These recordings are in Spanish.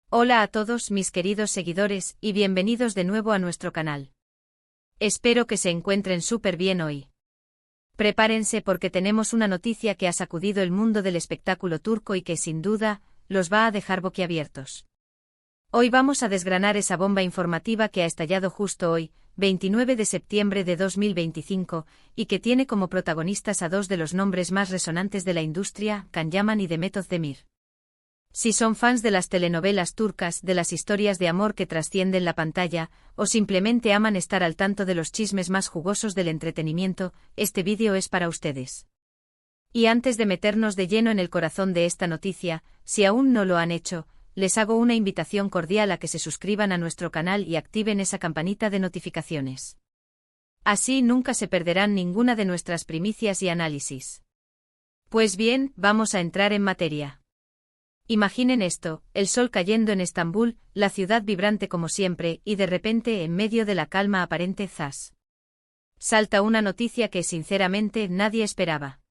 Hola a todos mis queridos seguidores y bienvenidos de nuevo a nuestro canal. Espero que se encuentren súper bien hoy. Prepárense porque tenemos una noticia que ha sacudido el mundo del espectáculo turco y que sin duda los va a dejar boquiabiertos. Hoy vamos a desgranar esa bomba informativa que ha estallado justo hoy, 29 de septiembre de 2025, y que tiene como protagonistas a dos de los nombres más resonantes de la industria, Can Yaman y Demet Özdemir. Si son fans de las telenovelas turcas, de las historias de amor que trascienden la pantalla, o simplemente aman estar al tanto de los chismes más jugosos del entretenimiento, este vídeo es para ustedes. Y antes de meternos de lleno en el corazón de esta noticia, si aún no lo han hecho, les hago una invitación cordial a que se suscriban a nuestro canal y activen esa campanita de notificaciones. Así nunca se perderán ninguna de nuestras primicias y análisis. Pues bien, vamos a entrar en materia. Imaginen esto, el sol cayendo en Estambul, la ciudad vibrante como siempre, y de repente, en medio de la calma aparente, ¡zas! Salta una noticia que sinceramente nadie esperaba.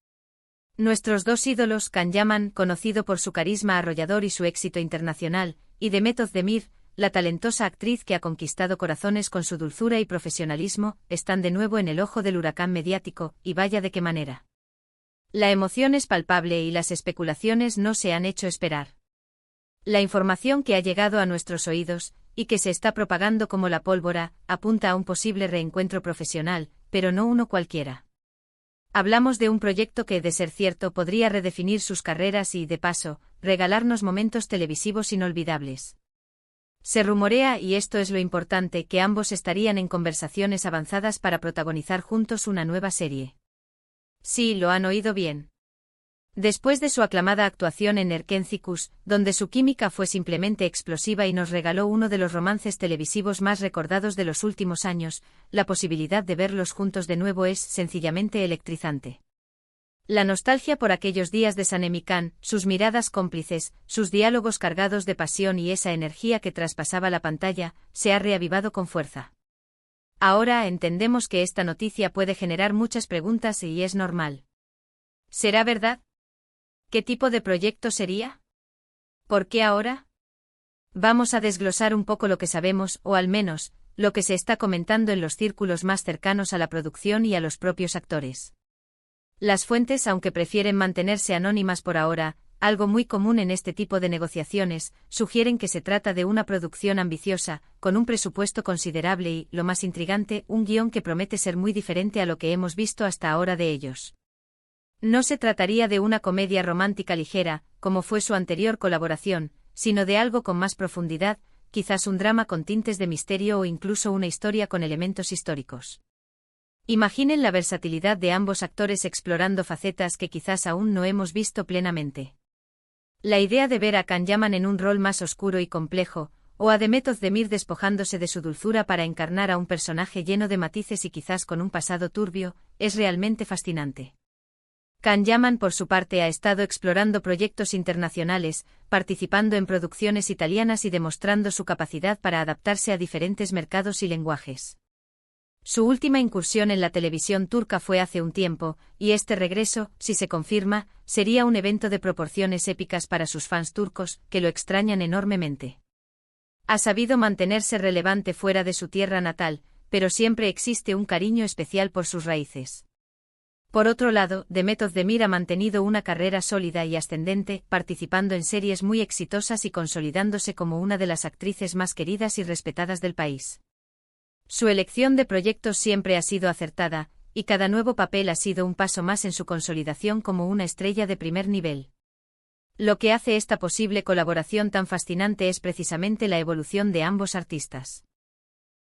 Nuestros dos ídolos, Can Yaman, conocido por su carisma arrollador y su éxito internacional, y Demet Özdemir, la talentosa actriz que ha conquistado corazones con su dulzura y profesionalismo, están de nuevo en el ojo del huracán mediático, y vaya de qué manera. La emoción es palpable y las especulaciones no se han hecho esperar. La información que ha llegado a nuestros oídos, y que se está propagando como la pólvora, apunta a un posible reencuentro profesional, pero no uno cualquiera. Hablamos de un proyecto que, de ser cierto, podría redefinir sus carreras y, de paso, regalarnos momentos televisivos inolvidables. Se rumorea, y esto es lo importante, que ambos estarían en conversaciones avanzadas para protagonizar juntos una nueva serie. Sí, lo han oído bien. Después de su aclamada actuación en Erkencikus, donde su química fue simplemente explosiva y nos regaló uno de los romances televisivos más recordados de los últimos años, la posibilidad de verlos juntos de nuevo es sencillamente electrizante. La nostalgia por aquellos días de Sanem y Can, sus miradas cómplices, sus diálogos cargados de pasión y esa energía que traspasaba la pantalla, se ha reavivado con fuerza. Ahora entendemos que esta noticia puede generar muchas preguntas y es normal. ¿Será verdad? ¿Qué tipo de proyecto sería? ¿Por qué ahora? Vamos a desglosar un poco lo que sabemos, o al menos, lo que se está comentando en los círculos más cercanos a la producción y a los propios actores. Las fuentes, aunque prefieren mantenerse anónimas por ahora, algo muy común en este tipo de negociaciones, sugieren que se trata de una producción ambiciosa, con un presupuesto considerable y, lo más intrigante, un guión que promete ser muy diferente a lo que hemos visto hasta ahora de ellos. No se trataría de una comedia romántica ligera, como fue su anterior colaboración, sino de algo con más profundidad, quizás un drama con tintes de misterio o incluso una historia con elementos históricos. Imaginen la versatilidad de ambos actores explorando facetas que quizás aún no hemos visto plenamente. La idea de ver a Can Yaman en un rol más oscuro y complejo, o a Demet Özdemir despojándose de su dulzura para encarnar a un personaje lleno de matices y quizás con un pasado turbio, es realmente fascinante. Can Yaman, por su parte, ha estado explorando proyectos internacionales, participando en producciones italianas y demostrando su capacidad para adaptarse a diferentes mercados y lenguajes. Su última incursión en la televisión turca fue hace un tiempo, y este regreso, si se confirma, sería un evento de proporciones épicas para sus fans turcos, que lo extrañan enormemente. Ha sabido mantenerse relevante fuera de su tierra natal, pero siempre existe un cariño especial por sus raíces. Por otro lado, Demet Özdemir ha mantenido una carrera sólida y ascendente, participando en series muy exitosas y consolidándose como una de las actrices más queridas y respetadas del país. Su elección de proyectos siempre ha sido acertada, y cada nuevo papel ha sido un paso más en su consolidación como una estrella de primer nivel. Lo que hace esta posible colaboración tan fascinante es precisamente la evolución de ambos artistas.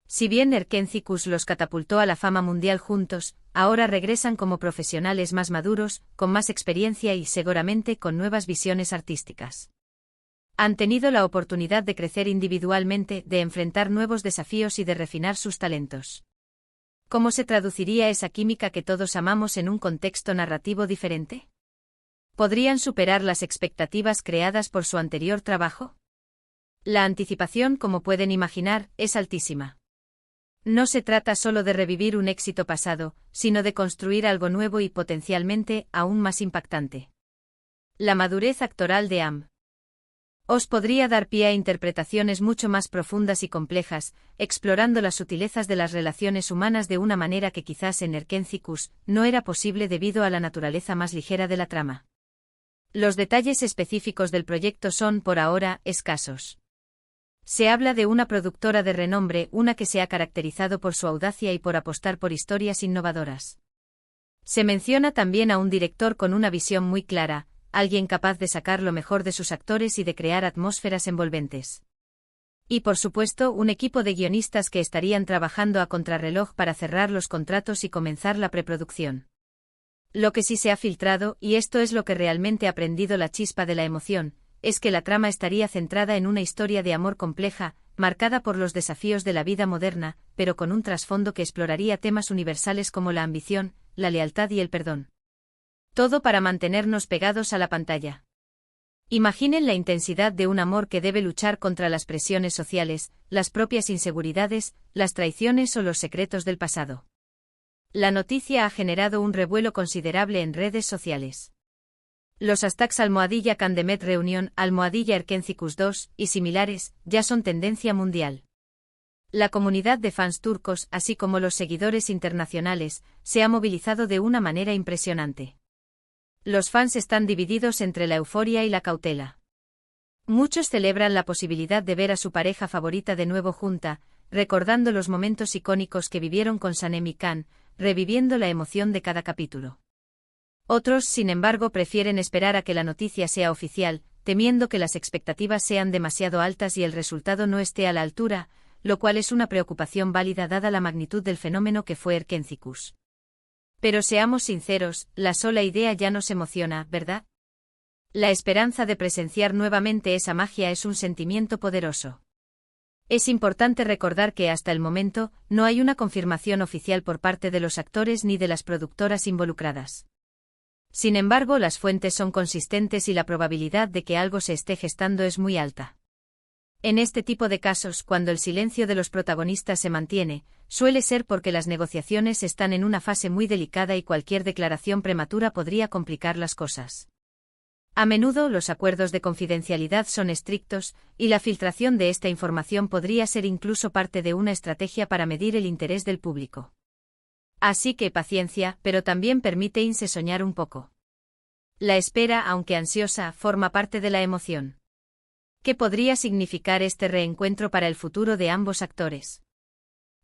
Si bien Erkencikus los catapultó a la fama mundial juntos, ahora regresan como profesionales más maduros, con más experiencia y seguramente con nuevas visiones artísticas. Han tenido la oportunidad de crecer individualmente, de enfrentar nuevos desafíos y de refinar sus talentos. ¿Cómo se traduciría esa química que todos amamos en un contexto narrativo diferente? ¿Podrían superar las expectativas creadas por su anterior trabajo? La anticipación, como pueden imaginar, es altísima. No se trata solo de revivir un éxito pasado, sino de construir algo nuevo y potencialmente aún más impactante. La madurez actoral de Am. Os podría dar pie a interpretaciones mucho más profundas y complejas, explorando las sutilezas de las relaciones humanas de una manera que quizás en Erkentzicus no era posible debido a la naturaleza más ligera de la trama. Los detalles específicos del proyecto son, por ahora, escasos. Se habla de una productora de renombre, una que se ha caracterizado por su audacia y por apostar por historias innovadoras. Se menciona también a un director con una visión muy clara, alguien capaz de sacar lo mejor de sus actores y de crear atmósferas envolventes. Y por supuesto, un equipo de guionistas que estarían trabajando a contrarreloj para cerrar los contratos y comenzar la preproducción. Lo que sí se ha filtrado, y esto es lo que realmente ha prendido la chispa de la emoción, es que la trama estaría centrada en una historia de amor compleja, marcada por los desafíos de la vida moderna, pero con un trasfondo que exploraría temas universales como la ambición, la lealtad y el perdón. Todo para mantenernos pegados a la pantalla. Imaginen la intensidad de un amor que debe luchar contra las presiones sociales, las propias inseguridades, las traiciones o los secretos del pasado. La noticia ha generado un revuelo considerable en redes sociales. Los hashtags #Candemet Reunión, #Erkentzicus 2 y similares ya son tendencia mundial. La comunidad de fans turcos, así como los seguidores internacionales, se ha movilizado de una manera impresionante. Los fans están divididos entre la euforia y la cautela. Muchos celebran la posibilidad de ver a su pareja favorita de nuevo junta, recordando los momentos icónicos que vivieron con Sanem y Can, reviviendo la emoción de cada capítulo. Otros, sin embargo, prefieren esperar a que la noticia sea oficial, temiendo que las expectativas sean demasiado altas y el resultado no esté a la altura, lo cual es una preocupación válida dada la magnitud del fenómeno que fue Erkentzicus. Pero seamos sinceros, la sola idea ya nos emociona, ¿verdad? La esperanza de presenciar nuevamente esa magia es un sentimiento poderoso. Es importante recordar que hasta el momento, no hay una confirmación oficial por parte de los actores ni de las productoras involucradas. Sin embargo, las fuentes son consistentes y la probabilidad de que algo se esté gestando es muy alta. En este tipo de casos, cuando el silencio de los protagonistas se mantiene, suele ser porque las negociaciones están en una fase muy delicada y cualquier declaración prematura podría complicar las cosas. A menudo los acuerdos de confidencialidad son estrictos, y la filtración de esta información podría ser incluso parte de una estrategia para medir el interés del público. Así que paciencia, pero también permítese soñar un poco. La espera, aunque ansiosa, forma parte de la emoción. ¿Qué podría significar este reencuentro para el futuro de ambos actores?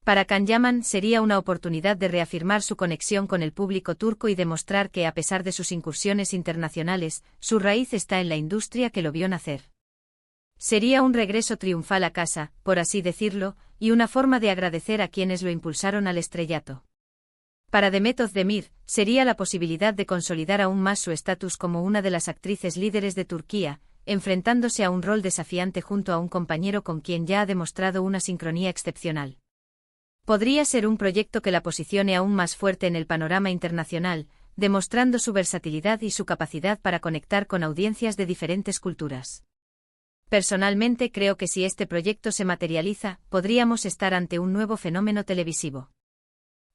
Para Can Yaman sería una oportunidad de reafirmar su conexión con el público turco y demostrar que a pesar de sus incursiones internacionales, su raíz está en la industria que lo vio nacer. Sería un regreso triunfal a casa, por así decirlo, y una forma de agradecer a quienes lo impulsaron al estrellato. Para Demet Özdemir, sería la posibilidad de consolidar aún más su estatus como una de las actrices líderes de Turquía, enfrentándose a un rol desafiante junto a un compañero con quien ya ha demostrado una sincronía excepcional. Podría ser un proyecto que la posicione aún más fuerte en el panorama internacional, demostrando su versatilidad y su capacidad para conectar con audiencias de diferentes culturas. Personalmente creo que si este proyecto se materializa, podríamos estar ante un nuevo fenómeno televisivo.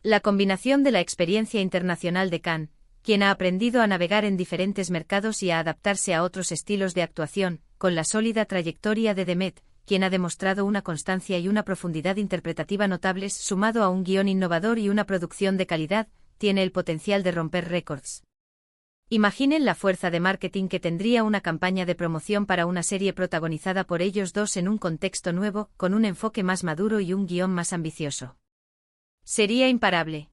La combinación de la experiencia internacional de Can, quien ha aprendido a navegar en diferentes mercados y a adaptarse a otros estilos de actuación, con la sólida trayectoria de Demet, quien ha demostrado una constancia y una profundidad interpretativa notables, sumado a un guión innovador y una producción de calidad, tiene el potencial de romper récords. Imaginen la fuerza de marketing que tendría una campaña de promoción para una serie protagonizada por ellos dos en un contexto nuevo, con un enfoque más maduro y un guión más ambicioso. Sería imparable.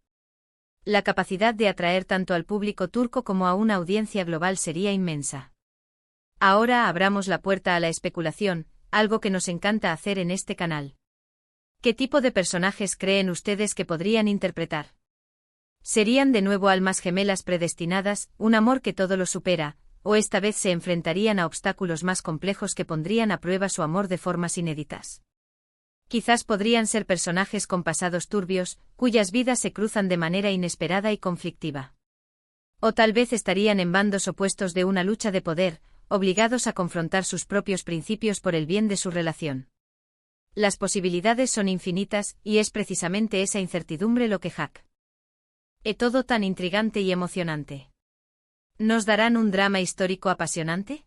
La capacidad de atraer tanto al público turco como a una audiencia global sería inmensa. Ahora abramos la puerta a la especulación, algo que nos encanta hacer en este canal. ¿Qué tipo de personajes creen ustedes que podrían interpretar? ¿Serían de nuevo almas gemelas predestinadas, un amor que todo lo supera, o esta vez se enfrentarían a obstáculos más complejos que pondrían a prueba su amor de formas inéditas? Quizás podrían ser personajes con pasados turbios, cuyas vidas se cruzan de manera inesperada y conflictiva. O tal vez estarían en bandos opuestos de una lucha de poder, obligados a confrontar sus propios principios por el bien de su relación. Las posibilidades son infinitas, y es precisamente esa incertidumbre lo que hace todo tan intrigante y emocionante. ¿Nos darán un drama histórico apasionante?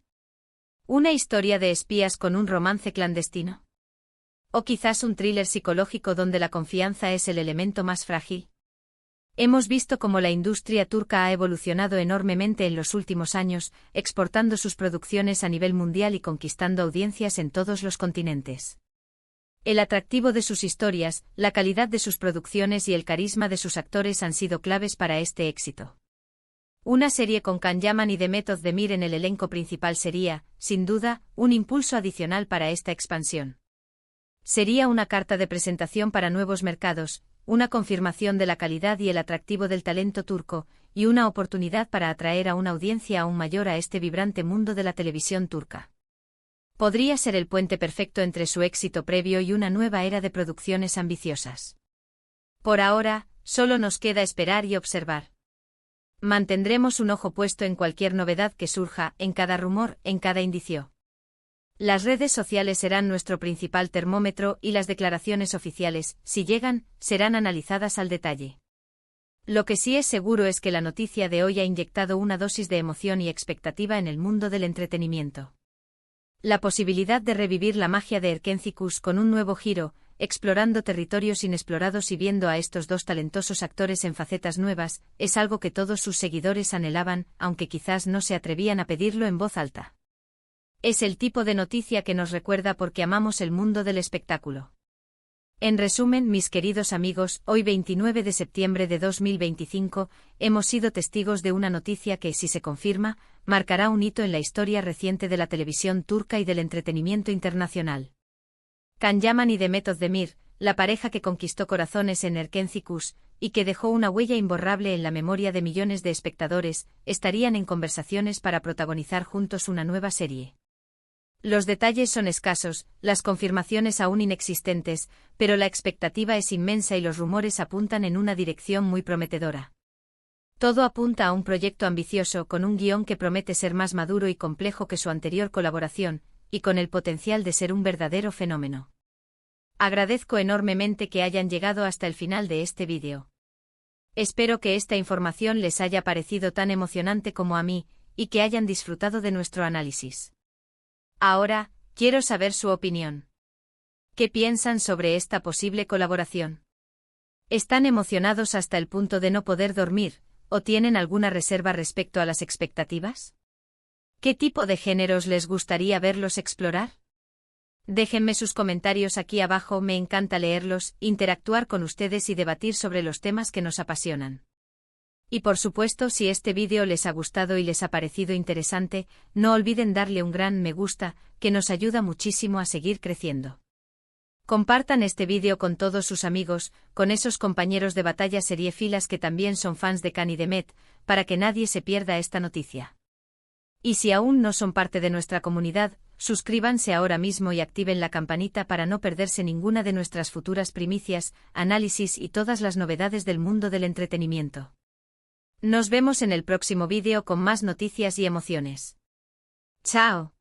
¿Una historia de espías con un romance clandestino? ¿O quizás un thriller psicológico donde la confianza es el elemento más frágil? Hemos visto cómo la industria turca ha evolucionado enormemente en los últimos años, exportando sus producciones a nivel mundial y conquistando audiencias en todos los continentes. El atractivo de sus historias, la calidad de sus producciones y el carisma de sus actores han sido claves para este éxito. Una serie con Can Yaman y Demet Özdemir en el elenco principal sería, sin duda, un impulso adicional para esta expansión. Sería una carta de presentación para nuevos mercados, una confirmación de la calidad y el atractivo del talento turco, y una oportunidad para atraer a una audiencia aún mayor a este vibrante mundo de la televisión turca. Podría ser el puente perfecto entre su éxito previo y una nueva era de producciones ambiciosas. Por ahora, solo nos queda esperar y observar. Mantendremos un ojo puesto en cualquier novedad que surja, en cada rumor, en cada indicio. Las redes sociales serán nuestro principal termómetro y las declaraciones oficiales, si llegan, serán analizadas al detalle. Lo que sí es seguro es que la noticia de hoy ha inyectado una dosis de emoción y expectativa en el mundo del entretenimiento. La posibilidad de revivir la magia de Erkenci con un nuevo giro, explorando territorios inexplorados y viendo a estos dos talentosos actores en facetas nuevas, es algo que todos sus seguidores anhelaban, aunque quizás no se atrevían a pedirlo en voz alta. Es el tipo de noticia que nos recuerda porque amamos el mundo del espectáculo. En resumen, mis queridos amigos, hoy 29 de septiembre de 2025, hemos sido testigos de una noticia que, si se confirma, marcará un hito en la historia reciente de la televisión turca y del entretenimiento internacional. Can Yaman y Demet Özdemir, la pareja que conquistó corazones en Erkenci y que dejó una huella imborrable en la memoria de millones de espectadores, estarían en conversaciones para protagonizar juntos una nueva serie. Los detalles son escasos, las confirmaciones aún inexistentes, pero la expectativa es inmensa y los rumores apuntan en una dirección muy prometedora. Todo apunta a un proyecto ambicioso con un guión que promete ser más maduro y complejo que su anterior colaboración, y con el potencial de ser un verdadero fenómeno. Agradezco enormemente que hayan llegado hasta el final de este vídeo. Espero que esta información les haya parecido tan emocionante como a mí, y que hayan disfrutado de nuestro análisis. Ahora, quiero saber su opinión. ¿Qué piensan sobre esta posible colaboración? ¿Están emocionados hasta el punto de no poder dormir, o tienen alguna reserva respecto a las expectativas? ¿Qué tipo de géneros les gustaría verlos explorar? Déjenme sus comentarios aquí abajo, me encanta leerlos, interactuar con ustedes y debatir sobre los temas que nos apasionan. Y por supuesto, si este vídeo les ha gustado y les ha parecido interesante, no olviden darle un gran me gusta, que nos ayuda muchísimo a seguir creciendo. Compartan este vídeo con todos sus amigos, con esos compañeros de batalla seriefilas que también son fans de Can y Demet, para que nadie se pierda esta noticia. Y si aún no son parte de nuestra comunidad, suscríbanse ahora mismo y activen la campanita para no perderse ninguna de nuestras futuras primicias, análisis y todas las novedades del mundo del entretenimiento. Nos vemos en el próximo vídeo con más noticias y emociones. ¡Chao!